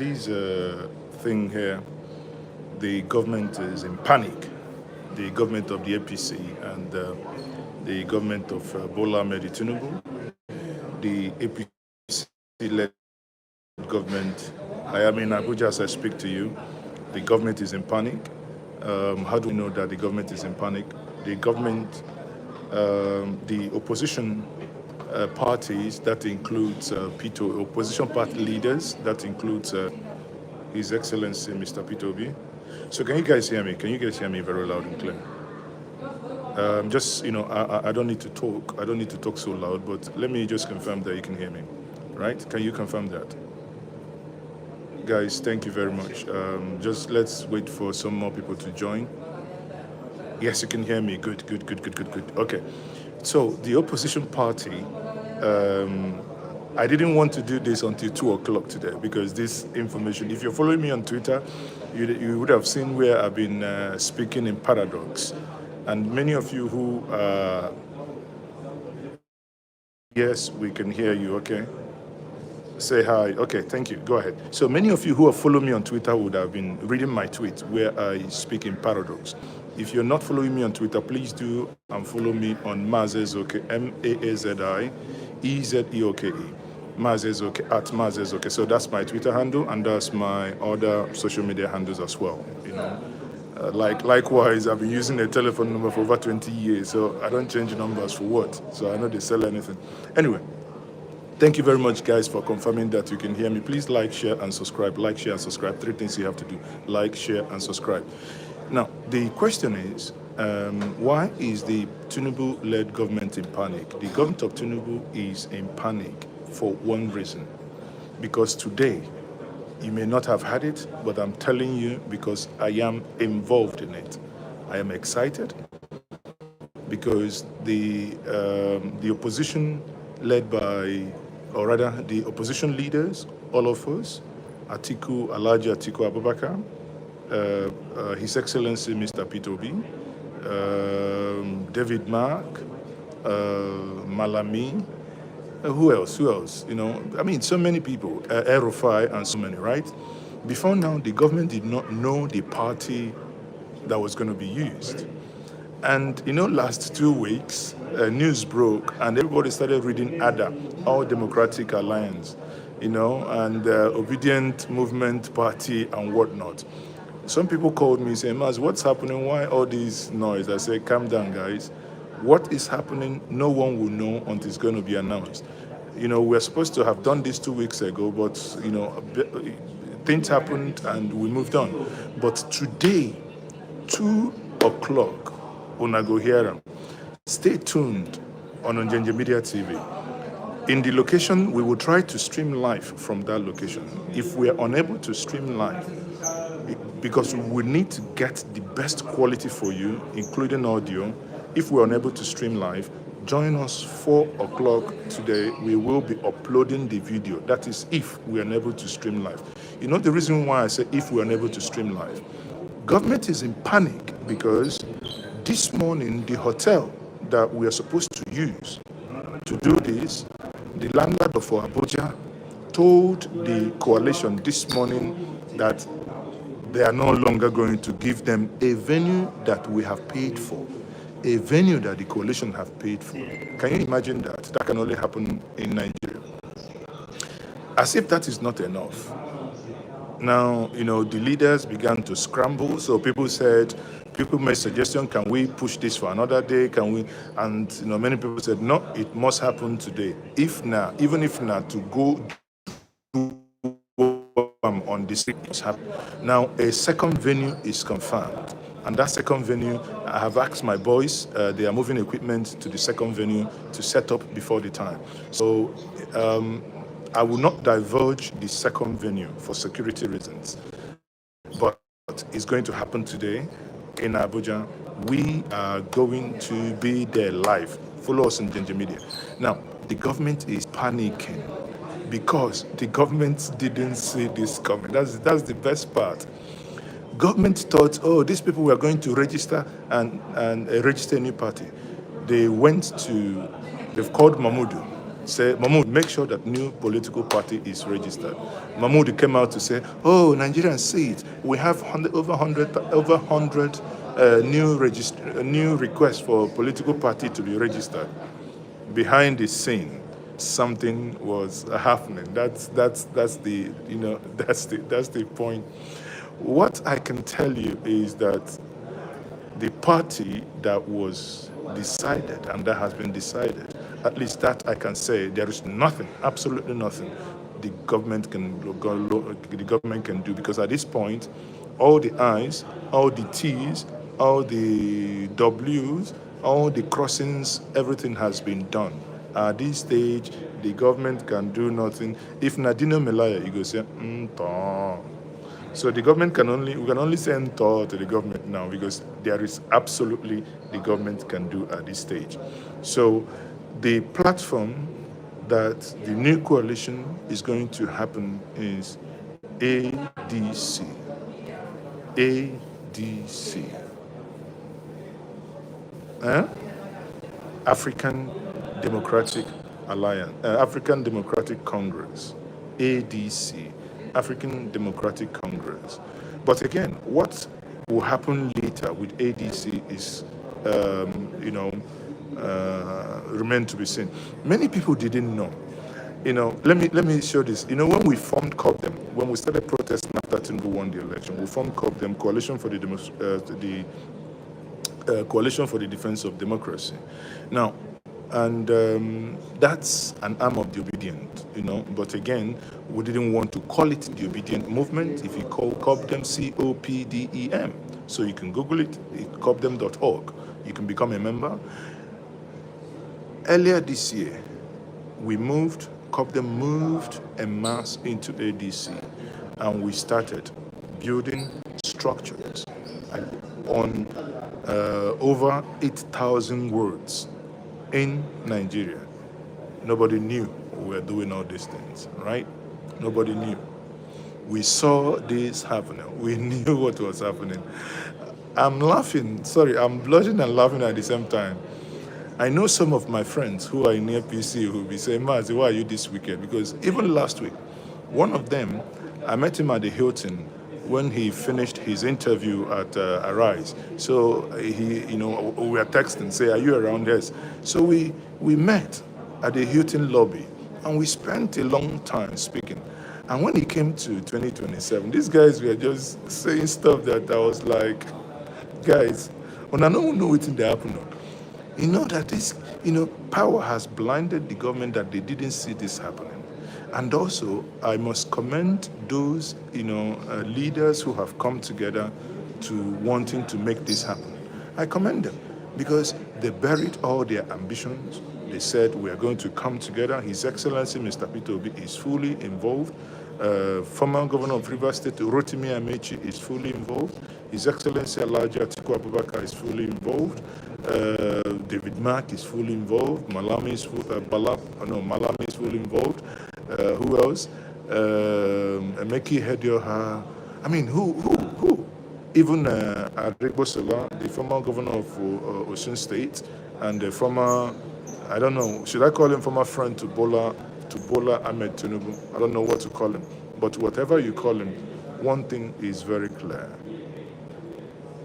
this thing here, the government is in panic. The government of the APC and the government of Bola Ahmed Tinubu, the APC-led government. I am in Abuja as I speak to you. The government is in panic. How do we know that the government is in panic? The government, the opposition parties, that includes Pito, opposition party leaders, that includes His Excellency Mr. Pitobi. So can you guys hear me? Can you guys hear me very loud and clear? Just, you know, I don't need to talk. I don't need to talk so loud, but let me just confirm that you can hear me, right? Can you confirm that? Guys, thank you very much. Just let's wait for some more people to join. Yes, you can hear me. Good. Okay. So the opposition party, I didn't want to do this until 2 o'clock today because this information, if you're following me on Twitter, you would have seen where I've been speaking in paradox. And many of you who, yes, we can hear you, okay? Say hi. Okay, thank you. Go ahead. So many of you who have followed me on Twitter would have been reading my tweet where I speak in paradox. If you're not following me on Twitter, please do and follow me on Mazezoke, M-A-A-Z-I-E-Z-E-O-K-E. Mazezoke, at Mazezoke. So that's my Twitter handle, and that's my other social media handles as well. You know, likewise, I've been using a telephone number for over 20 years, so I don't change numbers for what. So I know they sell anything. Anyway, thank you very much, guys, for confirming that you can hear me. Please like, share, and subscribe. Like, share, and subscribe. 3 things you have to do: like, share, and subscribe. Now, the question is, why is the Tinubu-led government in panic? The government of Tinubu is in panic for one reason. Because today, you may not have had it, but I'm telling you because I am involved in it. I am excited because the opposition led by, or rather the opposition leaders, all of us, Alhaji Atiku Abubakar, His Excellency Mr. Pitobi, David Mark, Malami, who else? You know, I mean, so many people, El-Rufai and so many, right? Before now, the government did not know the party that was going to be used. And, you know, last 2 weeks, news broke and everybody started reading ADA, All Democratic Alliance, you know, and Obedient Movement Party and whatnot. Some people called me saying, Maz, what's happening? Why all this noise? I said, calm down, guys. What is happening, no one will know until it's going to be announced. You know, we're supposed to have done this 2 weeks ago, but, you know, things happened and we moved on. But today, 2 o'clock, Unago Hiram, stay tuned on Njenje Media TV. In the location, we will try to stream live from that location. If we are unable to stream live, because we need to get the best quality for you, including audio, if we're unable to stream live, join us 4 o'clock today. We will be uploading the video. That is if we're unable to stream live. You know the reason why I say if we're unable to stream live? Government is in panic because this morning, the hotel that we are supposed to use to do this, the landlord of Abuja told the coalition this morning that they are no longer going to give them a venue that we have paid for. A venue that the coalition have paid for. Can you imagine that? That can only happen in Nigeria. As if that is not enough. Now, you know, the leaders began to scramble. So people made suggestion, can we push this for another day? Can we? And, you know, many people said, no, it must happen today. If not, even if not, to go on this happen. Now, a second venue is confirmed. And that second venue, I have asked my boys, they are moving equipment to the second venue to set up before the time. So I will not divulge the second venue for security reasons, but it's going to happen today in Abuja. We are going to be there live. Follow us in Njenje Media. Now, the government is panicking because the government didn't see this coming. That's the best part. Government thought, oh, these people were going to register and register a new party. They've called Mahmoud. say, Mahmoud, make sure that new political party is registered. Mahmoud came out to say, oh, Nigerians see it. We have over 100 new requests for political party to be registered. Behind the scene, something was happening. That's the that's the point. What I can tell you is that the party that was decided and that has been decided, at least that I can say, there is nothing, absolutely nothing, the government can do, because at this point, all the I's, all the T's, all the W's, all the crossings, everything has been done. At this stage, the government can do nothing. If Nadino Melaya, you go say, so the government we can only send Thor to the government now, because there is absolutely the government can do at this stage. So the platform that the new coalition is going to happen is ADC. ADC. African Democratic Alliance, African Democratic Congress, ADC. African Democratic Congress. But again, what will happen later with ADC is, remain to be seen. Many people didn't know. Let me show this. When we formed COPDEM, when we started protesting after Tinubu won the election, we formed COPDEM, Coalition for the Coalition for the Defense of Democracy. Now, and that's an arm of the obedient, But again, we didn't want to call it the obedient movement. If you call COPDEM, COPDEM, so you can Google it, copdem.org. You can become a member. Earlier this year, COPDEM moved en masse into ADC, and we started building structures on over 8,000 words in Nigeria. Nobody knew we were doing all these things, right? Nobody knew. We saw this happening. We knew what was happening. I'm laughing, sorry, I'm blushing and laughing at the same time. I know some of my friends who are in APC who will be saying, Mazi, why are you this wicked? Because even last week, one of them, I met him at the Hilton when he finished his interview at Arise. So we were texting, say, are you around? Yes. So we met at the Hilton lobby, and we spent a long time speaking. And when it came to 2027, these guys were just saying stuff that I was like, guys, when I don't know what's they happen. That this, power has blinded the government that they didn't see this happening. And also, I must commend those, leaders who have come together to wanting to make this happen. I commend them because they buried all their ambitions. They said, we are going to come together. His Excellency, Mr. Peter Obi, is fully involved. Former Governor of Rivers State, Rotimi Amechi, is fully involved. His Excellency Alhaji Atiku Abubakar is fully involved. David Mark is fully involved. Malami is fully involved. Who else? Emeki Hedioha. I mean, who? Even Aregbo Sola, the former governor of Osun State, and the former, I don't know, should I call him former friend to Bola Ahmed Tinubu? I don't know what to call him. But whatever you call him, one thing is very clear.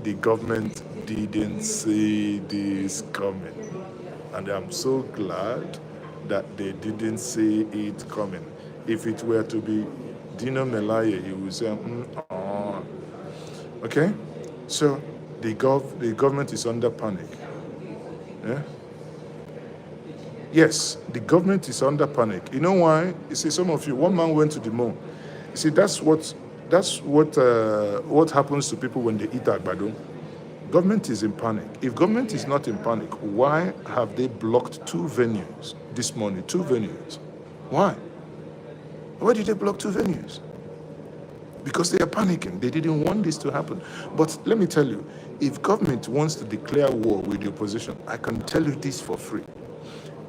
The government didn't see this coming. And I'm so glad that they didn't see it coming. If it were to be Dino Melaye, he would say, Okay? So the government is under panic. Yeah? Yes, the government is under panic. You know why? You see, some of you, one man went to the moon. You see, that's what happens to people when they eat agbado. Government is in panic. If government is not in panic, why have they blocked 2 venues this morning? 2 venues. Why? Why did they block 2 venues? Because they are panicking. They didn't want this to happen. But let me tell you, if government wants to declare war with the opposition, I can tell you this for free.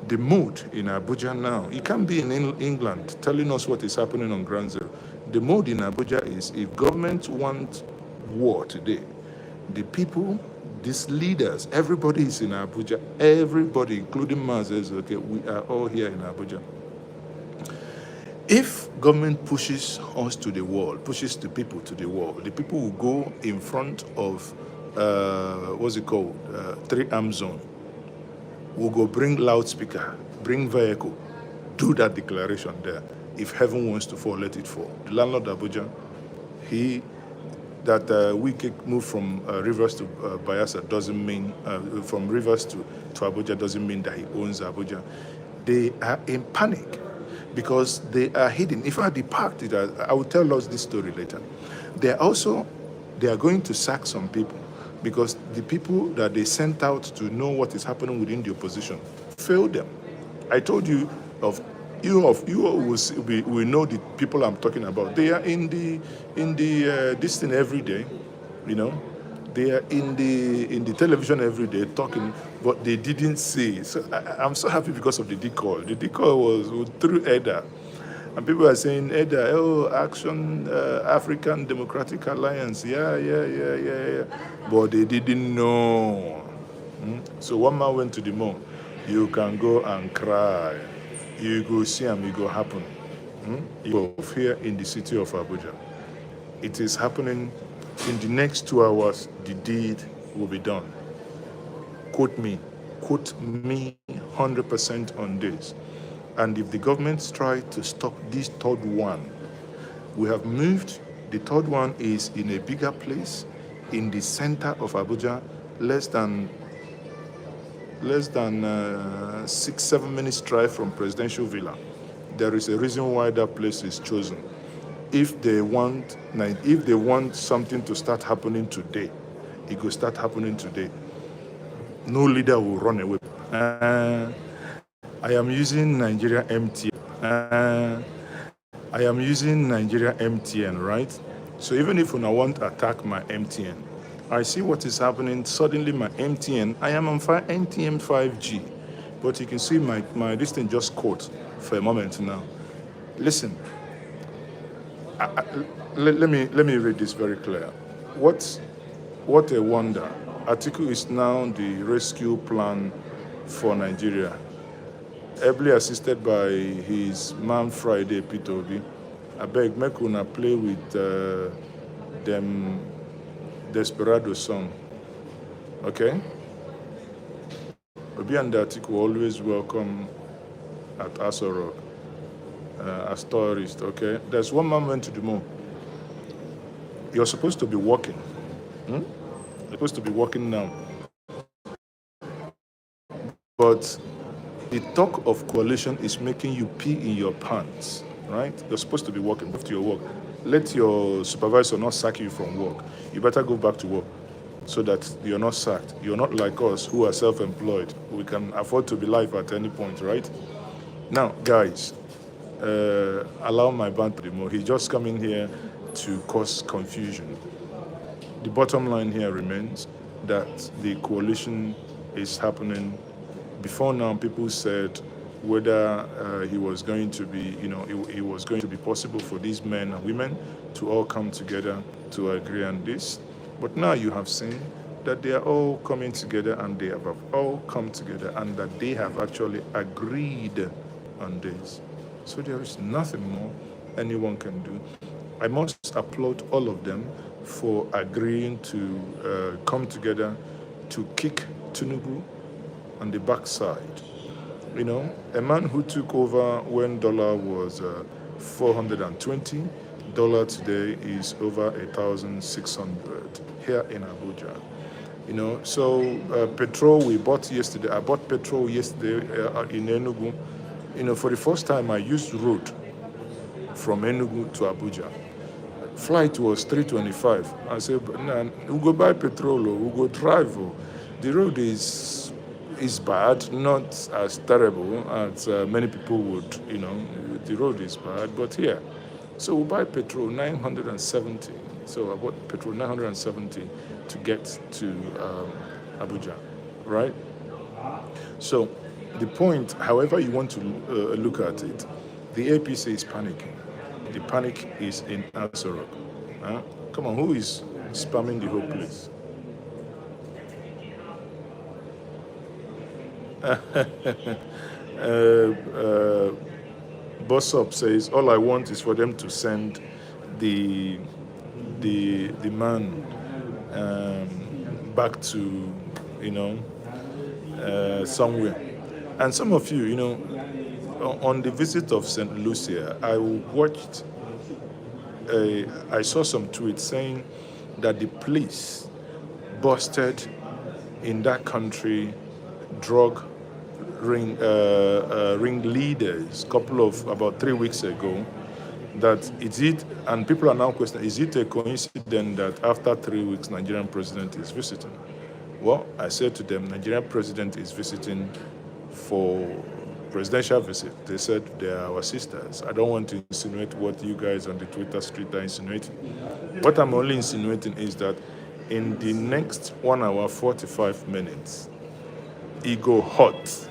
The mood in Abuja now, you can't be in England telling us what is happening on Ground Zero. The mood in Abuja is if government wants war today, the people, These leaders, everybody is in Abuja. Everybody, including Mazes, okay, we are all here in Abuja. If government pushes us to the wall, pushes the people to the wall, the people will go in front of, what's it called, 3-arm zone. We'll go bring loudspeaker, bring vehicle, do that declaration there. If heaven wants to fall, let it fall. The landlord Abuja, we can move from Rivers to Bayelsa doesn't mean, from Rivers to Abuja doesn't mean that he owns Abuja. They are in panic because they are hidden. If I depart it, I will tell us this story later. They are going to sack some people because the people that they sent out to know what is happening within the opposition failed them. I told you you will know the people I'm talking about. They are in this thing every day, you know. They are in the television every day talking, but they didn't see. So I'm so happy because of the decoy. The decoy was through EDA. And people are saying, EDA, oh, Action African Democratic Alliance, yeah. But they didn't know. So one man went to the mall. You can go and cry. You go see them, it go happen. Both here in the city of Abuja. It is happening. In the next 2 hours, the deed will be done. Quote me 100% on this. And if the government try to stop this third one, we have moved. The third one is in a bigger place, in the center of Abuja, less than 6-7 minutes drive from Presidential Villa. There is a reason why that place is chosen. If they want something to start happening today, it will start happening today. No leader will run away. I am using Nigeria MTN, right? So even if I want to attack my MTN, I see what is happening. Suddenly my MTN, I am on MTN 5G, but you can see my this thing just caught for a moment now. Listen, let me read this very clear. What a wonder. Atiku is now the rescue plan for Nigeria, ably assisted by his man Friday P2B. I beg, make una play with them Desperado song, okay? Obi and Atiku always welcome at Aso Rock as tourists, okay? There's one man went to the mall. You're supposed to be walking. You're supposed to be walking now. But the talk of coalition is making you pee in your pants, right? You're supposed to be walking after your work. Let your supervisor not sack you from work. You better go back to work so that you're not sacked. You're not like us who are self-employed. We can afford to be live at any point, right? Now, guys, allow my band to remove. He's just coming here to cause confusion. The bottom line here remains that the coalition is happening. Before now, people said whether he was going to be, it was going to be possible for these men and women to all come together to agree on this. But now you have seen that they are all coming together and they have all come together and that they have actually agreed on this. So there is nothing more anyone can do. I must applaud all of them for agreeing to come together to kick Tinubu on the backside. You know, a man who took over when dollar was 420, dollar today is over 1,600 here in Abuja. You know, so petrol we bought yesterday. I bought petrol yesterday in Enugu. You know, for the first time I used road from Enugu to Abuja. Flight was 325. I said, nah, we'll go buy petrol, or we'll go drive. Or. The road is bad, not as terrible as many people would, the road is bad, but here. So we'll buy petrol 970. So I bought petrol 970 to get to Abuja, right? So the point, however you want to look at it, the APC is panicking. The panic is in Aso Rock. Come on, who is spamming the whole place? Boss Up says, all I want is for them to send the man back to, somewhere. And some of you, on the visit of St. Lucia, I saw some tweets saying that the police busted in that country drug ringleaders about 3 weeks ago. That is it, and people are now questioning, is it a coincidence that after 3 weeks Nigerian president is visiting? Well, I said to them, Nigerian president is visiting for presidential visit. They said they are our sisters. I don't want to insinuate what you guys on the Twitter street are insinuating. What I'm only insinuating is that in the next 1 hour 45 minutes, it go hot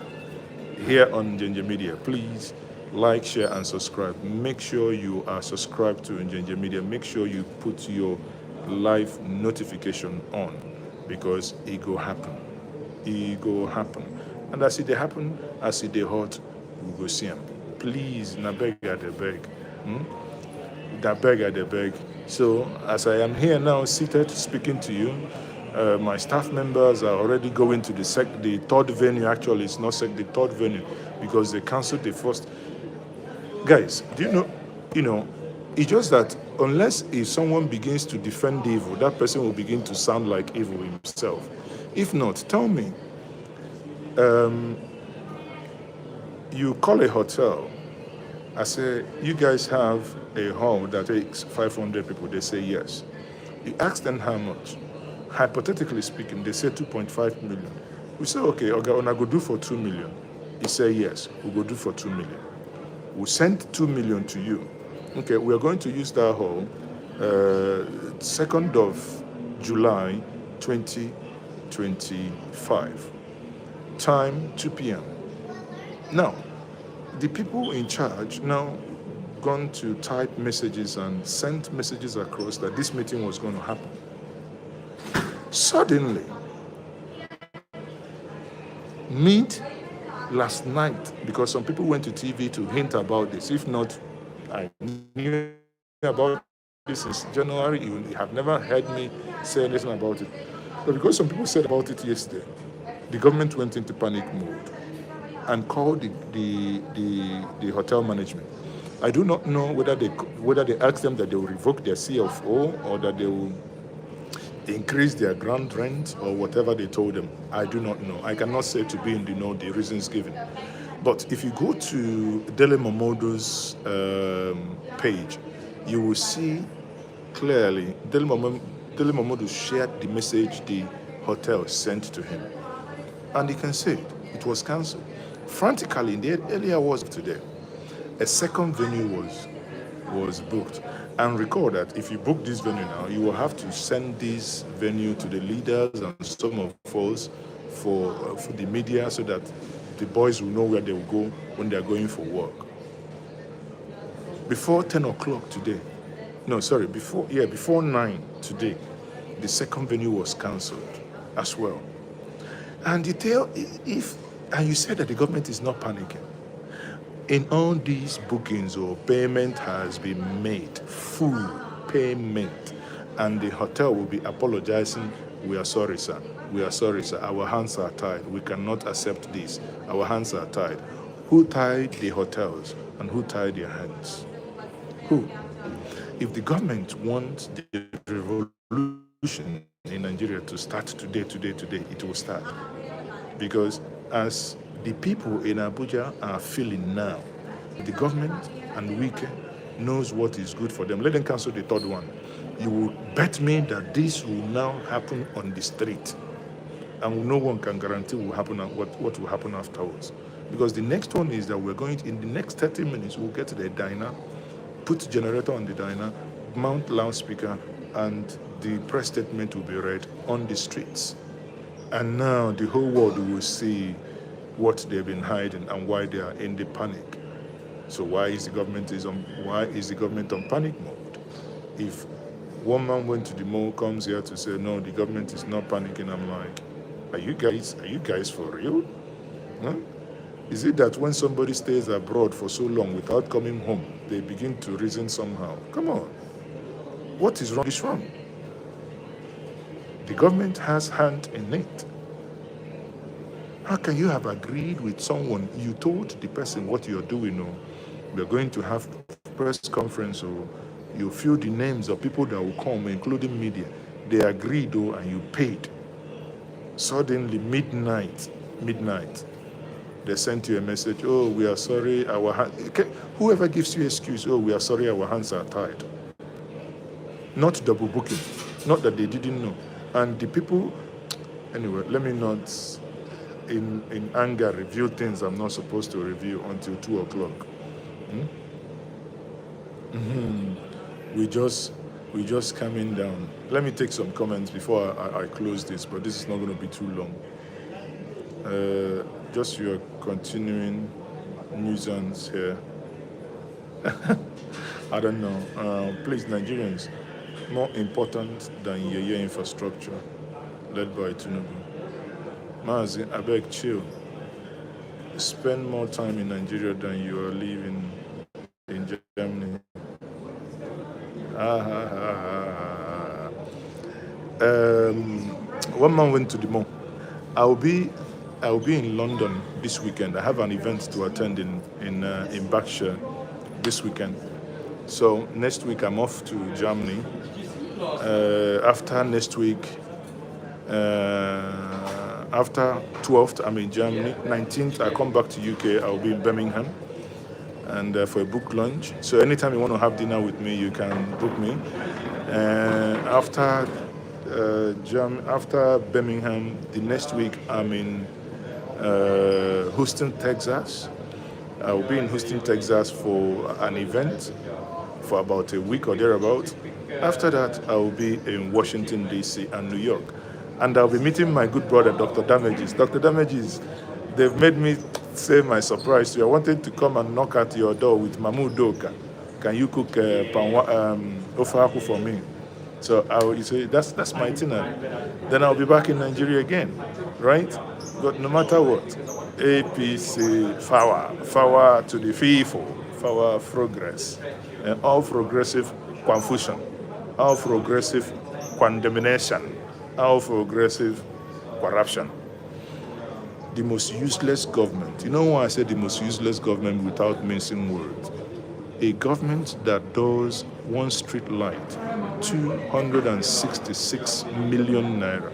here on Njenje Media. Please like, share, and subscribe. Make sure you are subscribed to Njenje Media. Make sure you put your live notification on, because it go happen. It go happen. And as it happen, as it hot, we go see them. Please, na beg at the beg. Na beg at the beg. So, as I am here now, seated, speaking to you, my staff members are already going to the third venue. Actually, it's not the third venue, because they canceled the first. Guys, do you know, it's just that unless if someone begins to defend evil, that person will begin to sound like evil himself. If not, tell me, you call a hotel, I say, you guys have a hall that takes 500 people. They say yes. You ask them how much. Hypothetically speaking, they say 2.5 million. We say, okay, I go do for 2 million. He say yes, we'll go do for 2 million. We'll send 2 million to you. Okay, we are going to use that hall 2nd of July 2025. Time 2 p.m. Now, the people in charge now gone to type messages and sent messages across that this meeting was going to happen. Suddenly, last night, because some people went to TV to hint about this. If not, I knew about this since January. You have never heard me say anything about it. But because some people said about it yesterday, the government went into panic mode and called the hotel management. I do not know whether they asked them that they will revoke their CFO or that they will increase their ground rent or whatever they told them. I do not know. I cannot say to be in the know the reasons given. But if you go to Dele Momodu's page, you will see clearly Dele Momodu shared the message the hotel sent to him. And you can see it was cancelled. Frantically, in the early hours of today, a second venue was booked. And recall that if you book this venue now, you will have to send this venue to the leaders and some of us for the media, so that the boys will know where they will go when they are going for work. Before 10 o'clock today, before 9 today, the second venue was cancelled as well. And you said that the government is not panicking. In all these bookings, or payment has been made, full payment, and the hotel will be apologizing. We are sorry, sir. We are sorry, sir. Our hands are tied. We cannot accept this. Our hands are tied. Who tied the hotels and who tied their hands? Who? If the government wants the revolution in Nigeria to start today, it will start. Because as the people in Abuja are feeling now, the government and Wike knows what is good for them. Let them cancel the third one. You will bet me that this will now happen on the street, and no one can guarantee will happen what will happen afterwards. Because the next one is that we're going to, in the next 30 minutes, we'll get to the diner, put generator on the diner, mount loudspeaker, and the press statement will be read on the streets. And now the whole world will see what they've been hiding and why they are in the panic. So why is the government on panic mode? If one man went to the mall, comes here to say, no, the government is not panicking, I'm like, are you guys for real? Huh? Is it that when somebody stays abroad for so long without coming home, they begin to reason somehow? Come on. What is wrong is wrong. The government has hand in it. How can you have agreed with someone? You told the person what you're doing, or we're going to have press conference, or you fill the names of people that will come, including media. They agreed, though, and you paid. Suddenly, midnight, they sent you a message, oh, we are sorry, our hands. Okay. Whoever gives you excuse, oh, we are sorry, our hands are tied. Not double booking, not that they didn't know. And the people, anyway, let me not, in anger, review things I'm not supposed to review until 2 o'clock. We just coming down. Let me take some comments before I close this, but this is not going to be too long. Just your continuing nuisance here. I don't know. Please, Nigerians, more important than Youre infrastructure, led by Tinubu. Mazi, abeg, chill. Spend more time in Nigeria than you are living in Germany. One man went to the mall. I'll be in London this weekend. I have an event to attend in Berkshire this weekend. So next week I'm off to Germany. After next week, after 12th I'm in Germany. 19th I come back to UK. I'll be in Birmingham and for a book launch. So anytime you want to have dinner with me, you can book me. After Birmingham, the next week I'm in Houston, Texas. I'll be in Houston, Texas for an event for about a week or thereabout. After that, I will be in Washington, D.C. and New York. And I'll be meeting my good brother, Dr. Damages. Dr. Damages, they've made me say my surprise to you. I wanted to come and knock at your door with Mamu Doka. Can you cook ofaku for me? So you say, that's my itinerary. Then I'll be back in Nigeria again, right? But no matter what, APC, FAWA to the FIFO, FAWA progress, and all progressive confusion, all progressive condemnation, all progressive corruption. The most useless government. You know why I say the most useless government without mincing words? A government that does one street light, 266 million naira.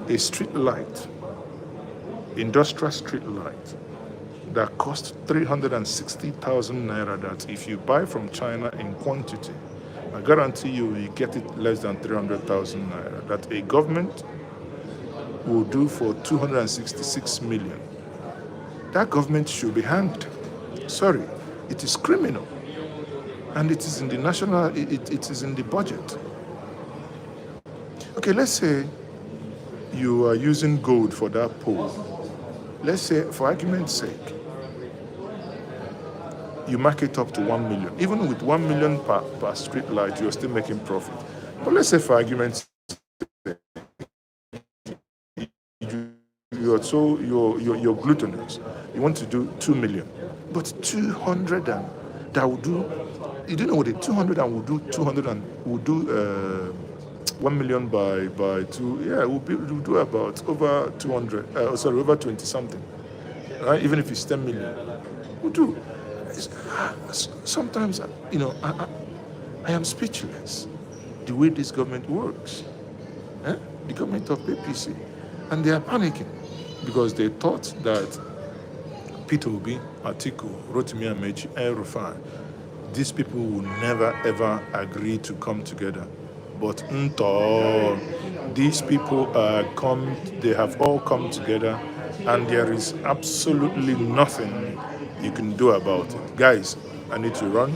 A street light, industrial street light, that costs 360,000 naira, that if you buy from China in quantity, I guarantee you get it less than 300,000 naira, that a government will do for 266 million. That government should be hanged. Sorry, it is criminal. And it is in the national, it is in the budget. Okay, let's say you are using gold for that pole. Let's say, for argument's sake, you mark it up to 1 million. Even with 1 million per street light, you're still making profit. But let's say, for argument's sake, you're gluttonous. You want to do 2 million. But 200 and that will do, you don't know what it, 200 and will do 200 and will do 1 million by 2, yeah, we'll do about over 200, over 20 something, right? Even if it's 10 million, we'll do. Sometimes, I am speechless the way this government works, the government of APC, and they are panicking because they thought that Peter Obi, Atiku, Rotimi Amechi, El-Rufai, these people will never ever agree to come together. But these people they have all come together, and there is absolutely nothing you can do about it. Guys, I need to run.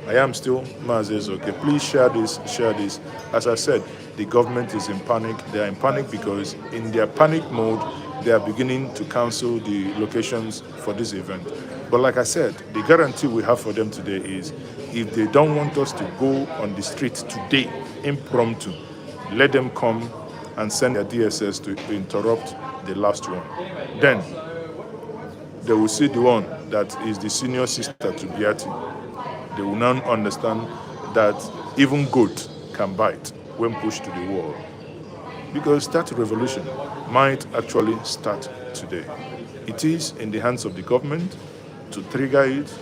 I am still Mazes, okay? Please share this. As I said, the government is in panic. They are in panic because in their panic mode, they are beginning to cancel the locations for this event. But like I said, the guarantee we have for them today is if they don't want us to go on the street today, impromptu, let them come and send their DSS to interrupt the last one. Then they will see the one that is the senior sister to Biati. They will now understand that even goat can bite when pushed to the wall. Because that revolution might actually start today. It is in the hands of the government to trigger it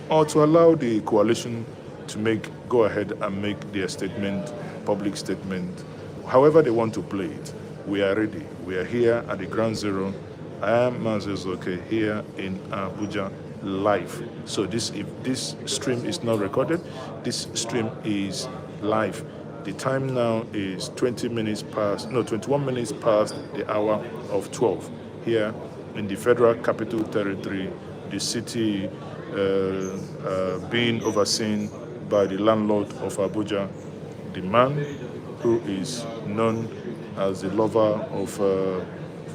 or to allow the coalition to go ahead and make their statement, public statement, however they want to play it. We are ready. We are here at the ground zero. I am Mazezoke here in Abuja live. So if this stream is not recorded, this stream is live. The time now is 21 minutes past the hour of 12 here in the Federal Capital Territory, the city being overseen by the landlord of Abuja, the man who is known as the lover of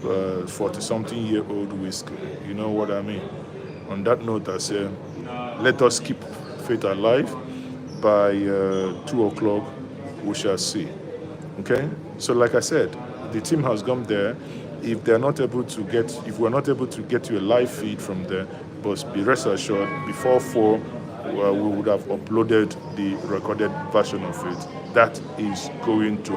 40-something-year-old whiskey. You know what I mean? On that note, I say, let us keep faith alive. By 2 o'clock, we shall see. Okay? So like I said, the team has gone there. If we're not able to get you a live feed from there, but be rest assured, before 4, we would have uploaded the recorded version of it. That is going to